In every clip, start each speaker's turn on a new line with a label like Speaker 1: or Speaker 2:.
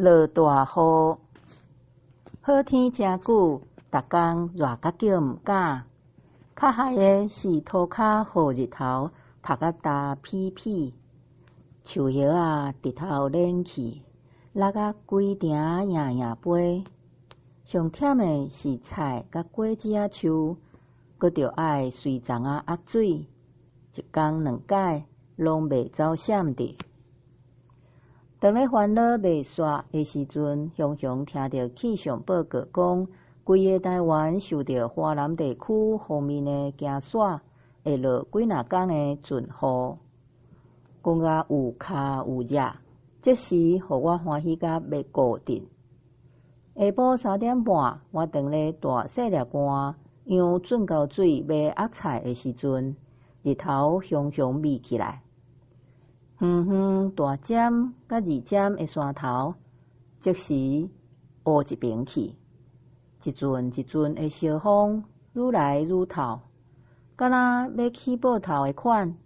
Speaker 1: 落大雨，好天真久，逐工热甲叫毋敢。较害的是涂骹予日头晒甲焦屁屁，树叶仔直头冷去，落甲规埕硬硬飞。上忝的是菜甲果子仔树，阁着爱随丛仔压水，一工两摆拢袂走闪的。当咧烦恼袂煞的时阵，常常听到气象报告讲，规个台湾受到华南地区方面的惊煞，会落几若工的阵雨，讲甲有脚有热，即时互我欢喜甲要固定。下晡3点半，我当咧大洗粒汗，用准高水买压菜的时阵，日头熊熊咪起来。远远大尖甲二尖的山头，即时乌一边去，一阵一阵的小风愈来愈透，敢若要起报头的款。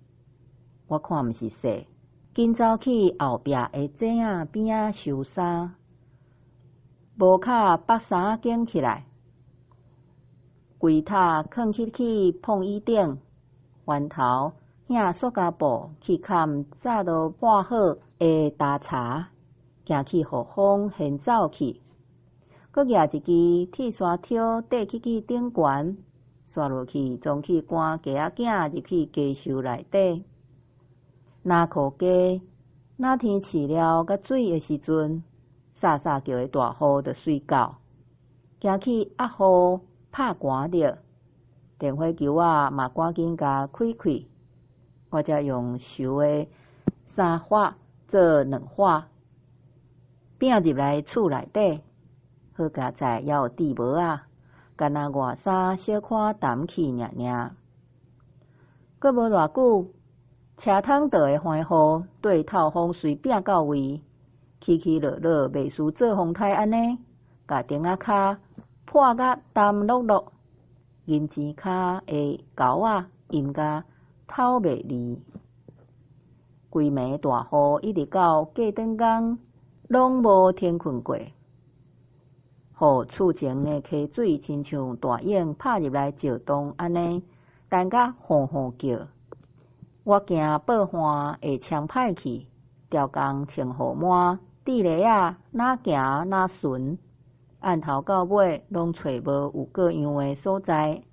Speaker 1: 我看毋是说，紧走去后壁的井仔边仔收衫，无卡绑衫捡起来，规塔囥去碰椅顶，翻头领塑胶布去砍早都拌好的搭茶，行去互风掀走去，搁举一支铁砂条缀去顶悬，刷落去装去赶鸡仔囝入去鸡舍内底。若裤鸡，若天饲了甲水的时阵，颯颯叫的大雨就随到，行去压雨拍寒着，电火球仔嘛赶紧甲开开。我则用收的3发做2发，摒入来厝内底，好佳在还有地帽啊，干那外衫小可澹去尔尔。过无偌久，车窗道的番雨对透风随摒到位，起起落落袂输做风台安尼，甲顶仔骹破甲澹漉漉，银钱骹的沟仔阴甲透袂离。规暝大雨一直到过顿工，拢无停困过。互厝前的溪水亲像大雁拍入来石洞安尼，弹甲轰轰叫。我惊报旱会呛歹去，调工穿雨满，地雷仔哪行哪顺，按头到尾拢找无有各样的所在，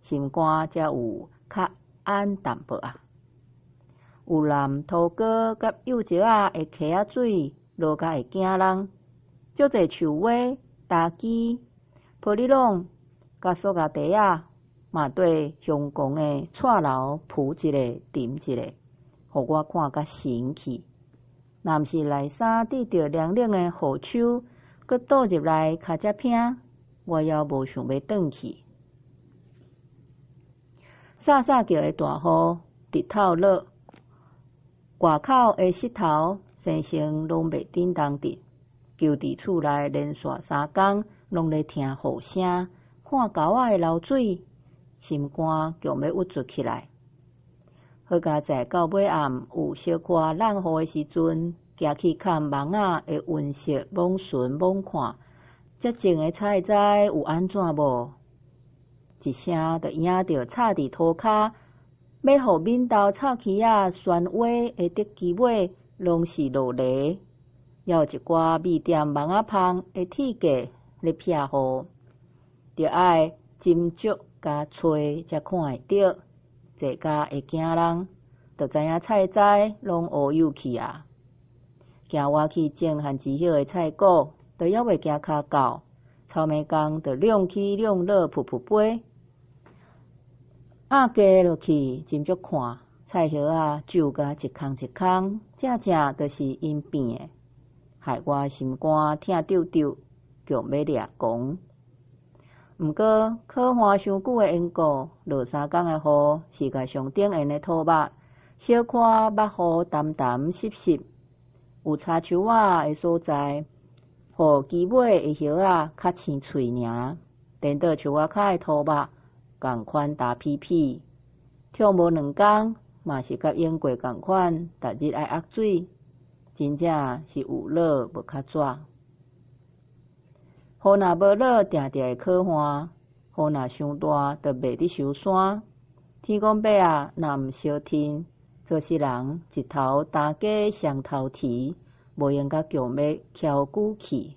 Speaker 1: 心肝才有较安淡薄啊。有蓝土果甲幼石仔的溪仔水落甲会惊人，足侪树蛙、大鸡、玻璃笼甲塑胶袋仔嘛对相公的蔡楼扑一个沉一个，互我看甲神去。若毋是内衫滴着凉凉的雨手，搁倒入来脚才偏，我还无想要转去。颯颯叫的大雨直透落，外口的石头生生拢袂振动直，就伫厝内连续3工拢咧听雨声，看沟仔的流水，心肝强要郁卒起来。好佳在到尾暗有小可冷雨的时阵，行去看网仔的温室猛巡猛看，才静的猜会知有安怎无？一声就影着插伫涂骹，要互闽豆臭气仔旋滑的竹枝尾，拢是落雷，还有一寡米店网仔芳的铁架咧撇雨，着爱斟酌甲吹才看会着，坐甲会惊人，就知影菜栽拢乌有去啊！惊我去种番薯叶的菜果，就还袂行骹到，草莓工就亮起亮落，噗噗飞。压低落去，斟酌看，菜叶仔揪甲一空一空，正正就是因变的，害我心肝疼丢丢，强要掠狂。毋过考旱伤久的缘故，落3工的雨，是甲上顶缘的土木小可目雨澹澹湿湿，有插树仔的所在，互枝尾的叶仔较青翠尔，连倒树仔骹的土木共款焦屁屁，跳无2工，嘛是甲淹过共款，逐日爱压水，真正是有落无较纸。雨若无落，定定会可旱；雨若伤大，就袂得收山。天公伯啊，若毋烧天，做事人一头担家双头提，无用甲强要翘久去。